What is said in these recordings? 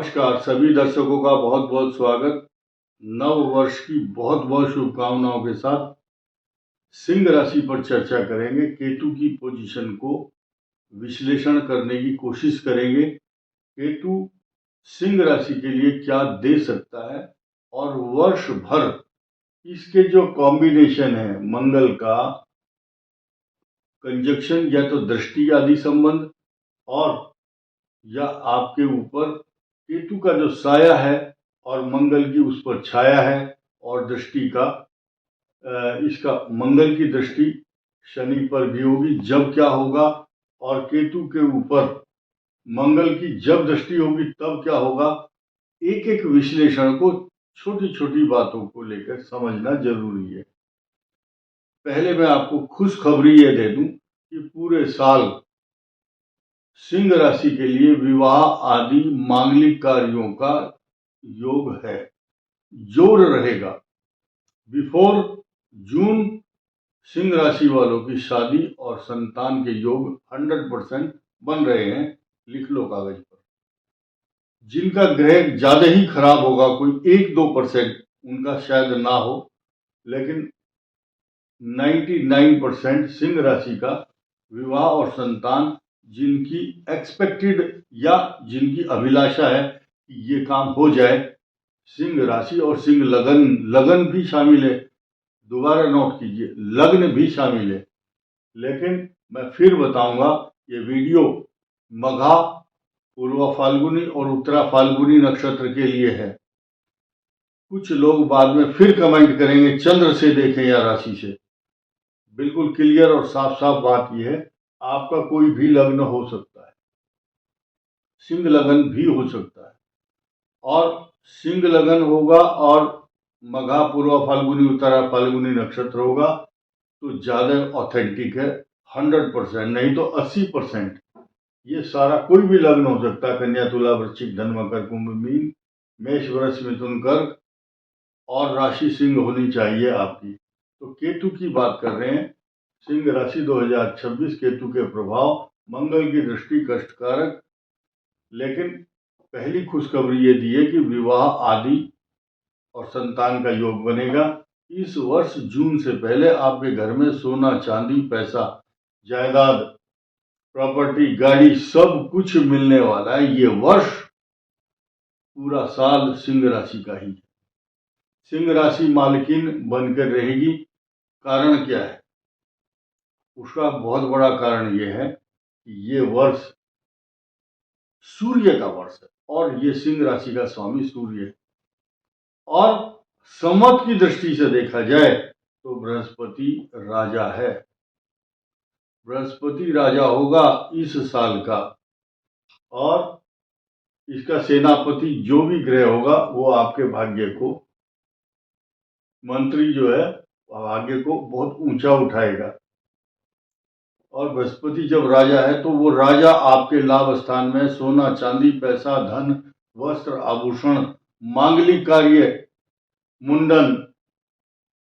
नमस्कार सभी दर्शकों का बहुत बहुत स्वागत। नव वर्ष की बहुत बहुत शुभकामनाओं के साथ सिंह राशि पर चर्चा करेंगे। केतु की पोजीशन को विश्लेषण करने की कोशिश करेंगे। केतु सिंह राशि के लिए क्या दे सकता है और वर्ष भर इसके जो कॉम्बिनेशन है, मंगल का कंजक्शन या तो दृष्टि आदि संबंध और या आपके ऊपर केतु का जो साया है और मंगल की उस पर छाया है और दृष्टि का इसका मंगल की दृष्टि शनि पर भी होगी, जब क्या होगा, और केतु के ऊपर मंगल की जब दृष्टि होगी तब क्या होगा। एक एक विश्लेषण को छोटी छोटी बातों को लेकर समझना जरूरी है। पहले मैं आपको खुशखबरी ये दे दूं कि पूरे साल सिंह राशि के लिए विवाह आदि मांगलिक कार्यों का योग है, जोर रहेगा। बिफोर जून सिंह राशि वालों की शादी और संतान के योग 100% बन रहे हैं। लिख लो कागज पर। जिनका ग्रह ज्यादा ही खराब होगा, कोई 1-2% उनका शायद ना हो, लेकिन 99% सिंह राशि का विवाह और संतान जिनकी एक्सपेक्टेड या जिनकी अभिलाषा है कि ये काम हो जाए, सिंह राशि और सिंह लगन, लगन भी शामिल है। दोबारा नोट कीजिए, लग्न भी शामिल है। लेकिन मैं फिर बताऊंगा, ये वीडियो मघा, पूर्वा फाल्गुनी और उत्तरा फाल्गुनी नक्षत्र के लिए है। कुछ लोग बाद में फिर कमेंट करेंगे चंद्र से देखें या राशि से। बिल्कुल क्लियर और साफ साफ बात यह है, आपका कोई भी लग्न हो सकता है, सिंह लगन भी हो सकता है, और सिंह लगन होगा और मघा, पूर्वा फाल्गुनी, उत्तरा फाल्गुनी नक्षत्र होगा तो ज्यादा ऑथेंटिक है। 100% नहीं तो 80%। ये सारा कोई भी लग्न हो सकता है, कन्या, तुला, वृश्चिक, धन, मकर, कुंभ, मीन, मेष, वृष, मिथुन, कर्क, और राशि सिंह होनी चाहिए आपकी। तो केतु की बात कर रहे हैं। सिंह राशि 2026, केतु के प्रभाव, मंगल की दृष्टि कष्टकारक। लेकिन पहली खुशखबरी ये दी है कि विवाह आदि और संतान का योग बनेगा। इस वर्ष जून से पहले आपके घर में सोना, चांदी, पैसा, जायदाद, प्रॉपर्टी, गाड़ी सब कुछ मिलने वाला है। ये वर्ष पूरा साल सिंह राशि का ही है। सिंह राशि मालकिन बनकर रहेगी। कारण क्या है? उसका बहुत बड़ा कारण यह है कि ये वर्ष सूर्य का वर्ष है और ये सिंह राशि का स्वामी सूर्य है। और संवत की दृष्टि से देखा जाए तो बृहस्पति राजा है। बृहस्पति राजा होगा इस साल का, और इसका सेनापति जो भी ग्रह होगा वो आपके भाग्य को, मंत्री जो है, भाग्य को बहुत ऊंचा उठाएगा। और बृहस्पति जब राजा है तो वो राजा आपके लाभ स्थान में सोना, चांदी, पैसा, धन, वस्त्र, आभूषण, मांगलिक कार्य, मुंडन,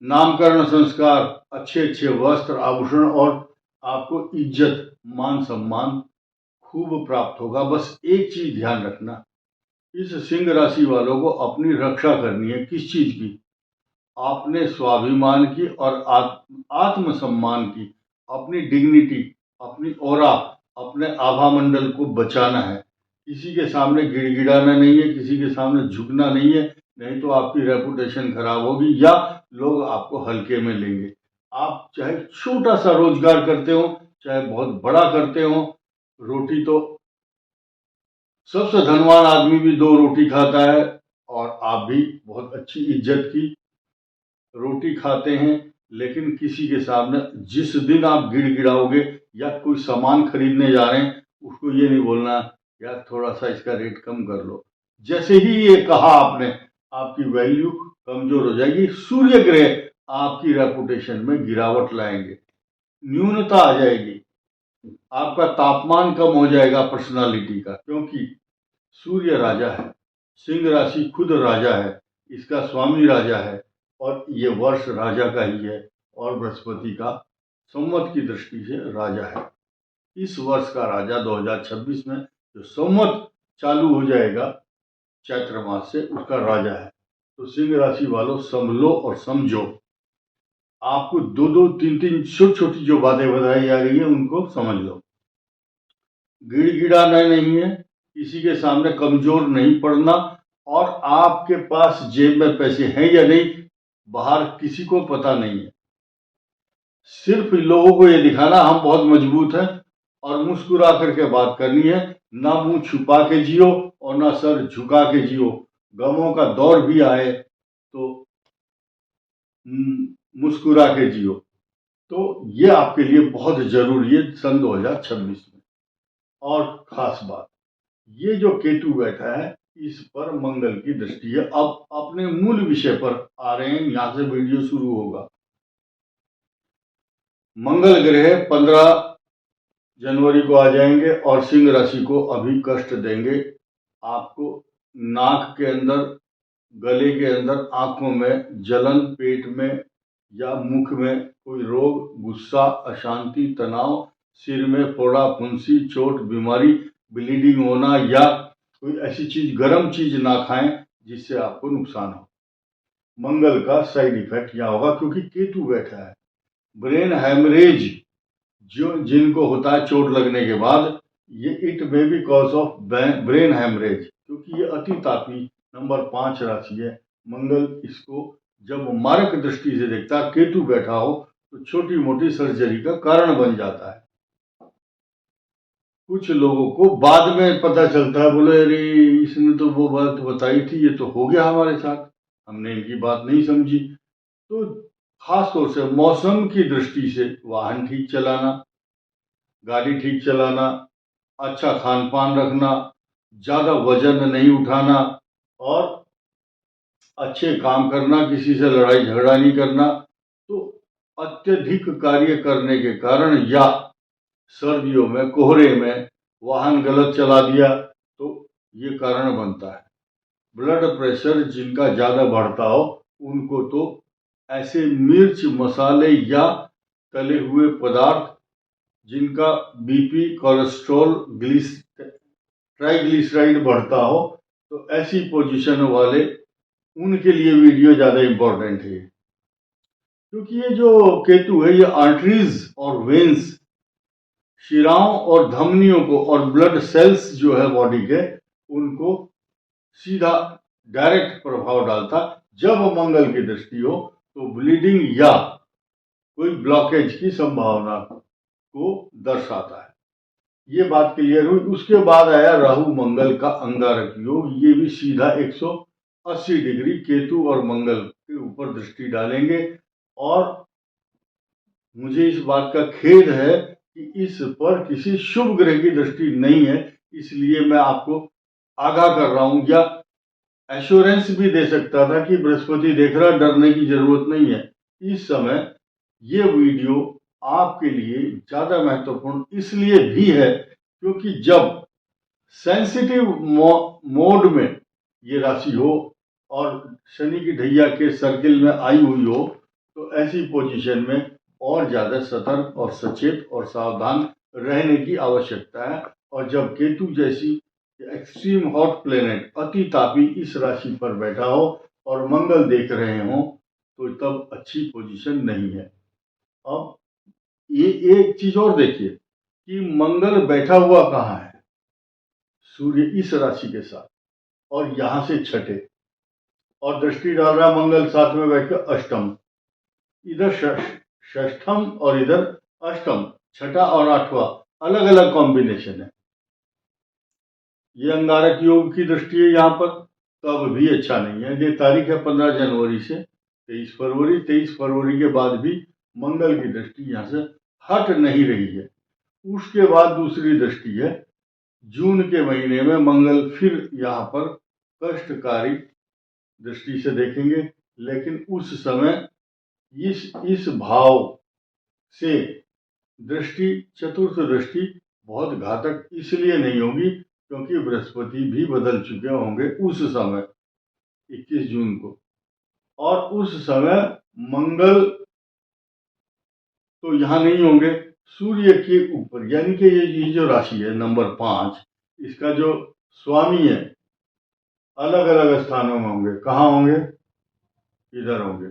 नामकरण संस्कार, अच्छे अच्छे वस्त्र, आभूषण और आपको इज्जत, मान सम्मान खूब प्राप्त होगा। बस एक चीज ध्यान रखना, इस सिंह राशि वालों को अपनी रक्षा करनी है। किस चीज की? अपने स्वाभिमान की और आत्मसम्मान की, अपनी डिग्निटी, अपनी ओरा, अपने आभा मंडल को बचाना है। किसी के सामने गिड़गिड़ाना नहीं है, किसी के सामने झुकना नहीं है, नहीं तो आपकी रेपुटेशन खराब होगी या लोग आपको हल्के में लेंगे। आप चाहे छोटा सा रोजगार करते हो, चाहे बहुत बड़ा करते हो, रोटी तो सबसे धनवान आदमी भी 2 रोटी खाता है, और आप भी बहुत अच्छी इज्जत की रोटी खाते हैं। लेकिन किसी के सामने जिस दिन आप गिड़गिड़ाओगे या कोई सामान खरीदने जा रहे हैं, उसको ये नहीं बोलना यार थोड़ा सा इसका रेट कम कर लो। जैसे ही ये कहा आपने, आपकी वैल्यू कमजोर हो जाएगी। सूर्य ग्रह आपकी रेपुटेशन में गिरावट लाएंगे, न्यूनता आ जाएगी, आपका तापमान कम हो जाएगा पर्सनालिटी का, क्योंकि सूर्य राजा है, सिंह राशि खुद राजा है, इसका स्वामी राजा है, और ये वर्ष राजा का ही है, और बृहस्पति का संवत की दृष्टि से राजा है। इस वर्ष का राजा 2026 में जो संवत चालू हो जाएगा चैत्र मास से उसका राजा है। तो सिंह राशि वालों संभलो और समझो, आपको दो दो तीन तीन छोटी छोटी जो बातें बताई जा रही है उनको समझ लो। गिड़गिड़ाना नहीं है, किसी के सामने कमजोर नहीं पड़ना, और आपके पास जेब में पैसे हैं या नहीं बाहर किसी को पता नहीं है। सिर्फ लोगों को ये दिखाना हम बहुत मजबूत हैं और मुस्कुरा करके बात करनी है, ना मुंह छुपा के जियो और ना सर झुका के जियो। गमों का दौर भी आए तो मुस्कुरा के जियो। तो ये आपके लिए बहुत जरूरी है सन 2026 में। और खास बात, ये जो केतु बैठा है इस पर मंगल की दृष्टि है। अब अपने मूल विषय पर आ रहे हैं, यहां से वीडियो शुरू होगा। मंगल ग्रह 15 जनवरी को आ जाएंगे और सिंह राशि को अभी कष्ट देंगे। आपको नाक के अंदर, गले के अंदर, आंखों में जलन, पेट में या मुख में कोई रोग, गुस्सा, अशांति, तनाव, सिर में फोड़ा, फुंसी, चोट, बीमारी, ब्लीडिंग होना, या कोई ऐसी चीज, गर्म चीज ना खाएं जिससे आपको नुकसान हो। मंगल का साइड इफेक्ट यहाँ होगा क्योंकि केतु बैठा है। ब्रेन हैमरेज जो जिनको होता है चोट लगने के बाद, ये it may be cause of brain haemorrhage, क्योंकि ये अति तापी नंबर 5 राशि है। मंगल इसको जब मारक दृष्टि से देखता है, केतु बैठा हो तो छोटी मोटी सर्जरी का कारण बन जाता है। कुछ लोगों को बाद में पता चलता है, बोले अरे इसने तो वो बात बताई थी, ये तो हो गया हमारे साथ, हमने इनकी बात नहीं समझी। तो खास तौर से मौसम की दृष्टि से वाहन ठीक चलाना, गाड़ी ठीक चलाना, अच्छा खान पान रखना, ज्यादा वजन नहीं उठाना और अच्छे काम करना, किसी से लड़ाई झगड़ा नहीं करना। तो अत्यधिक कार्य करने के कारण या सर्दियों में कोहरे में वाहन गलत चला दिया तो ये कारण बनता है। ब्लड प्रेशर जिनका ज्यादा बढ़ता हो उनको तो ऐसे मिर्च, मसाले या तले हुए पदार्थ, जिनका बीपी, कोलेस्ट्रॉल, ट्राइग्लिसराइड बढ़ता हो, तो ऐसी पोजीशन वाले, उनके लिए वीडियो ज्यादा इंपॉर्टेंट है। क्योंकि ये जो केतु है ये आर्टरीज और वेन्स, शिराओं और धमनियों को, और ब्लड सेल्स जो है बॉडी के, उनको सीधा डायरेक्ट प्रभाव डालता। जब मंगल की दृष्टि हो तो ब्लीडिंग या कोई ब्लॉकेज की संभावना को दर्शाता है। ये बात क्लियर हुई। उसके बाद आया राहु मंगल का अंगारक योग। ये भी सीधा 180 डिग्री केतु और मंगल के ऊपर दृष्टि डालेंगे। और मुझे इस बात का खेद है कि इस पर किसी शुभ ग्रह की दृष्टि नहीं है, इसलिए मैं आपको आगाह कर रहा हूं, या एश्योरेंस भी दे सकता था कि बृहस्पति देख रहा, डरने की जरूरत नहीं है। इस समय ये वीडियो आपके लिए ज्यादा महत्वपूर्ण इसलिए भी है क्योंकि जब सेंसिटिव मोड में ये राशि हो और शनि की ढैया के सर्किल में आई हुई हो, तो ऐसी पोजीशन में और ज्यादा सतर्क और सचेत और सावधान रहने की आवश्यकता है। और जब केतु जैसी एक्सट्रीम हॉट प्लेनेट, अति तापी, इस राशि पर बैठा हो और मंगल देख रहे हो तो तब अच्छी पोजीशन नहीं है। अब ये एक चीज और देखिए कि मंगल बैठा हुआ कहाँ है, सूर्य इस राशि के साथ, और यहां से छठे, और दृष्टि डाल रहा मंगल साथ में बैठकर अष्टम, इधर षष्ठम और इधर अष्टम, छठा और आठवां अलग अलग कॉम्बिनेशन है। ये अंगारक योग की दृष्टि है यहाँ पर, तब भी अच्छा नहीं है। ये तारीख है 15 जनवरी से 23 फरवरी। 23 फरवरी के बाद भी मंगल की दृष्टि यहाँ से हट नहीं रही है। उसके बाद दूसरी दृष्टि है जून के महीने में, मंगल फिर यहाँ पर कष्टकारी दृष्टि से देखेंगे, लेकिन उस समय इस भाव से दृष्टि, चतुर्थ दृष्टि, बहुत घातक इसलिए नहीं होगी क्योंकि बृहस्पति भी बदल चुके होंगे उस समय 21 जून को, और उस समय मंगल तो यहां नहीं होंगे, सूर्य के ऊपर। यानी कि ये जो राशि है नंबर 5, इसका जो स्वामी है अलग अलग स्थानों में होंगे। कहाँ होंगे? इधर होंगे,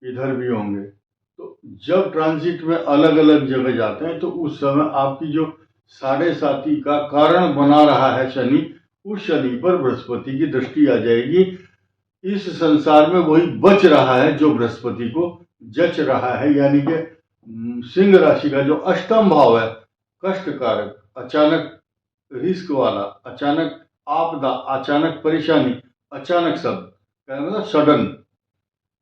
इधर भी होंगे। तो जब ट्रांजिट में अलग अलग जगह जाते हैं तो उस समय आपकी जो साढ़े साथी का कारण बना रहा है शनि, उस शनि पर बृहस्पति की दृष्टि आ जाएगी। इस संसार में वही बच रहा है जो बृहस्पति को जच रहा है, यानी कि सिंह राशि का जो अष्टम भाव है, कष्ट कारक, अचानक रिस्क वाला, अचानक आपदा, अचानक परेशानी, अचानक सब मतलब सडन,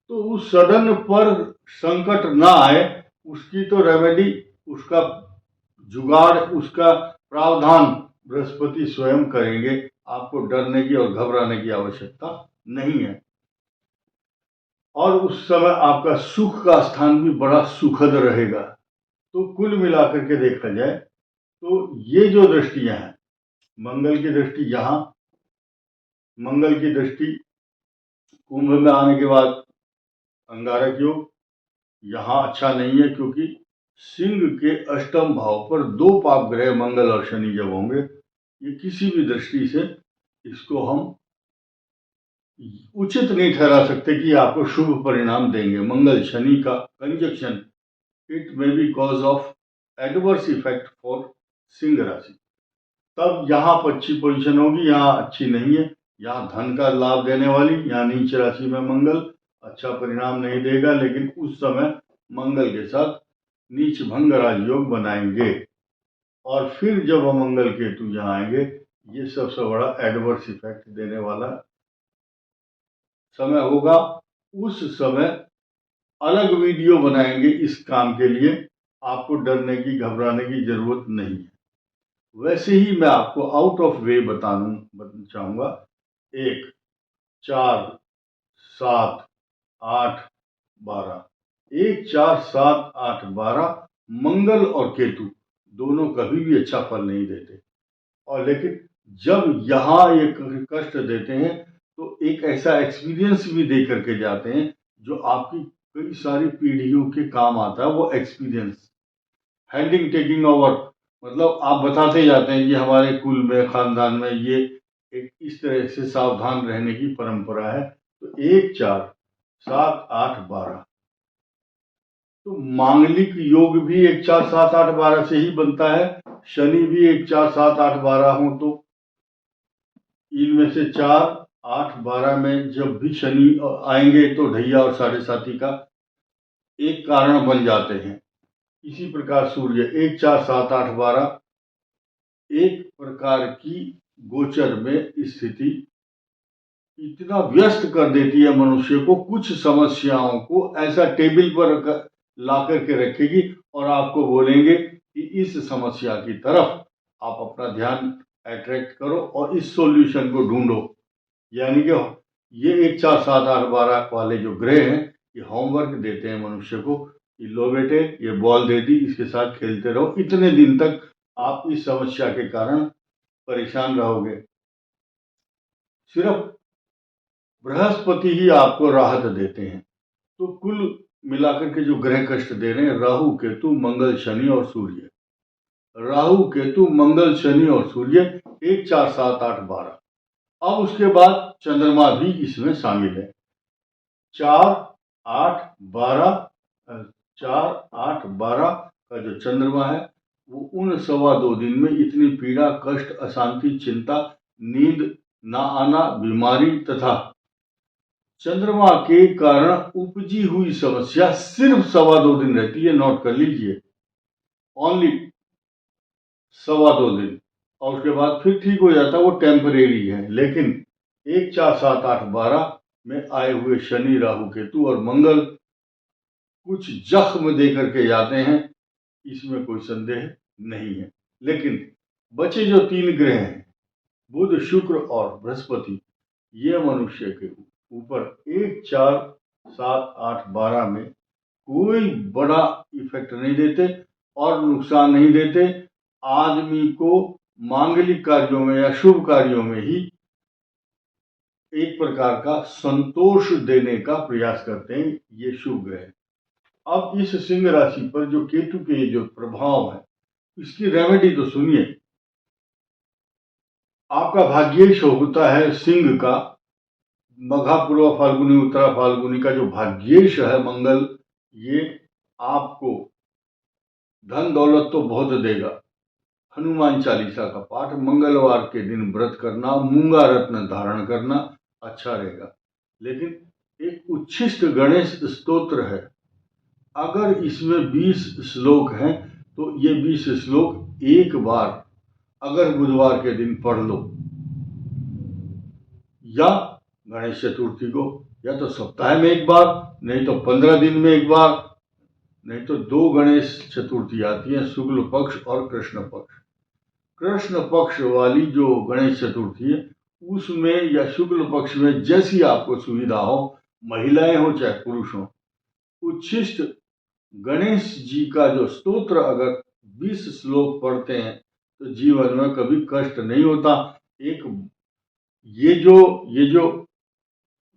तो उस सडन पर संकट ना आए उसकी तो रेमेडी, उसका जुगाड़, उसका प्रावधान बृहस्पति स्वयं करेंगे। आपको डरने की और घबराने की आवश्यकता नहीं है। और उस समय आपका सुख का स्थान भी बड़ा सुखद रहेगा। तो कुल मिलाकर के देखा जाए तो ये जो दृष्टियां हैं, मंगल की दृष्टि यहाँ, मंगल की दृष्टि कुंभ में आने के बाद अंगारक योग, यहाँ अच्छा नहीं है क्योंकि सिंह के अष्टम भाव पर दो पाप ग्रह मंगल और शनि जब होंगे, ये किसी भी दृष्टि से इसको हम उचित नहीं ठहरा सकते कि आपको शुभ परिणाम देंगे। मंगल शनि का conjunction, it may be cause of adverse effect for Singh राशि। तब यहाँ पर अच्छी पोजीशन होगी, यहाँ अच्छी नहीं है। यहाँ धन का लाभ देने वाली, यहाँ नीच राशि में मंगल अच्छा परिणाम नहीं देगा, लेकिन उस समय मंगल के साथ नीच भंग राजयोग बनाएंगे। और फिर जब मंगल केतु यहाँ आएंगे, ये सबसे बड़ा एडवर्स इफेक्ट देने वाला समय होगा। उस समय अलग वीडियो बनाएंगे इस काम के लिए, आपको डरने की घबराने की जरूरत नहीं है। वैसे ही मैं आपको आउट ऑफ वे बताना चाहूंगा। 1, 4, 7, 8, 12, 1, 4, 7, 8, 12 मंगल और केतु दोनों कभी भी अच्छा फल नहीं देते। और लेकिन जब यहाँ ये कष्ट देते हैं तो एक ऐसा एक्सपीरियंस भी दे करके जाते हैं जो आपकी कई सारी पीढ़ियों के काम आता है। वो एक्सपीरियंस हैंडिंग टेकिंग ओवर, मतलब आप बताते जाते हैं कि हमारे कुल में, खानदान में ये एक इस तरह से सावधान रहने की परंपरा है। तो 1, 4, 7, 8, 12 तो मांगलिक योग भी 1, 4, 7, 8, 12 से ही बनता है। शनि भी 1, 4, 7, 8, 12 हो तो इनमें से 4, 8, 12 में जब भी शनि आएंगे तो ढैया और साढ़े साथी का एक कारण बन जाते हैं। इसी प्रकार सूर्य 1, 4, 7, 8, 12 एक प्रकार की गोचर में स्थिति इतना व्यस्त कर देती है मनुष्य को, कुछ समस्याओं को ऐसा टेबल पर ला करके रखेगी और आपको बोलेंगे कि इस समस्या की तरफ आप अपना ध्यान अट्रैक्ट करो और इस सॉल्यूशन को ढूंढो। यानी कि ये 1, 4, 7, 8, 12 वाले जो ग्रह हैं, ये होमवर्क देते हैं मनुष्य को कि लो बेटे, ये बॉल दे दी, इसके साथ खेलते रहो, इतने दिन तक आप इस समस्या के कारण परेशान रहोगे। सिर्फ बृहस्पति ही आपको राहत देते हैं। तो कुल मिलाकर के जो ग्रह कष्ट दे रहे हैं, राहु केतु मंगल शनि और सूर्य, राहु केतु मंगल शनि और सूर्य 1, 4, 7, 8, 12। अब उसके बाद चंद्रमा भी इसमें शामिल है। 4, 8, 12, 4, 8, 12 का जो चंद्रमा है वो उन 2.25 दिन में इतनी पीड़ा, कष्ट, अशांति, चिंता, नींद ना आना, बीमारी तथा चंद्रमा के कारण उपजी हुई समस्या सिर्फ 2.25 दिन रहती है। नोट कर लीजिए, ओनली 2.25 दिन, और उसके बाद फिर ठीक हो जाता है, वो टेम्परेरी है। लेकिन 1, 4, 7, 8, 12 में आए हुए शनि, राहु, केतु और मंगल कुछ जख्म दे करके जाते हैं, इसमें कोई संदेह नहीं है। लेकिन बचे जो 3 ग्रह हैं, बुध, शुक्र और बृहस्पति, ये मनुष्य के ऊपर 1, 4, 7, 8, 12 में कोई बड़ा इफेक्ट नहीं देते और नुकसान नहीं देते। आदमी को मांगलिक कार्यों में या शुभ कार्यों में ही एक प्रकार का संतोष देने का प्रयास करते हैं ये शुभ ग्रह। अब इस सिंह राशि पर जो केतु के जो प्रभाव है, इसकी रेमेडी तो सुनिए। आपका भाग्येश होता है सिंह का, मघा पूर्व फाल्गुनी उत्तरा फाल्गुनी का जो भाग्येश है मंगल, ये आपको धन दौलत तो बहुत देगा। हनुमान चालीसा का पाठ, मंगलवार के दिन व्रत करना, मूंगा रत्न धारण करना अच्छा रहेगा। लेकिन एक उच्छिष्ट गणेश स्तोत्र है, अगर इसमें 20 श्लोक हैं तो ये 20 श्लोक एक बार अगर बुधवार के दिन पढ़ लो, या गणेश चतुर्थी को, या तो सप्ताह में एक बार, नहीं तो 15 दिन में एक बार, नहीं तो 2 गणेश चतुर्थी आती है, शुक्ल पक्ष और कृष्ण पक्ष। कृष्ण पक्ष वाली जो गणेश चतुर्थी है उसमें या शुक्ल पक्ष में जैसी आपको सुविधा हो, महिलाएं हो चाहे पुरुष हो, उच्छिष्ट गणेश जी का जो स्तोत्र अगर 20 श्लोक पढ़ते हैं तो जीवन में कभी कष्ट नहीं होता। एक ये जो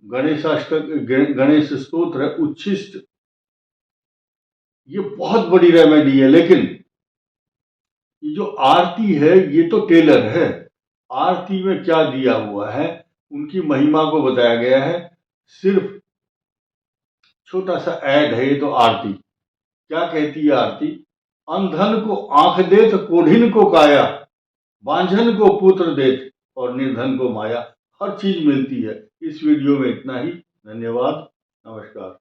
गणेश स्तोत्र है उच्छिष्ट, ये बहुत बड़ी रेमेडी है। लेकिन ये जो आरती है ये तो टेलर है, आरती में क्या दिया हुआ है, उनकी महिमा को बताया गया है। सिर्फ छोटा सा ऐड है ये तो आरती। क्या कहती है आरती? अंधन को आंख देत कोढ़िन को काया, बांझन को पुत्र देत और निर्धन को माया। हर चीज मिलती है। इस वीडियो में इतना ही। धन्यवाद, नमस्कार।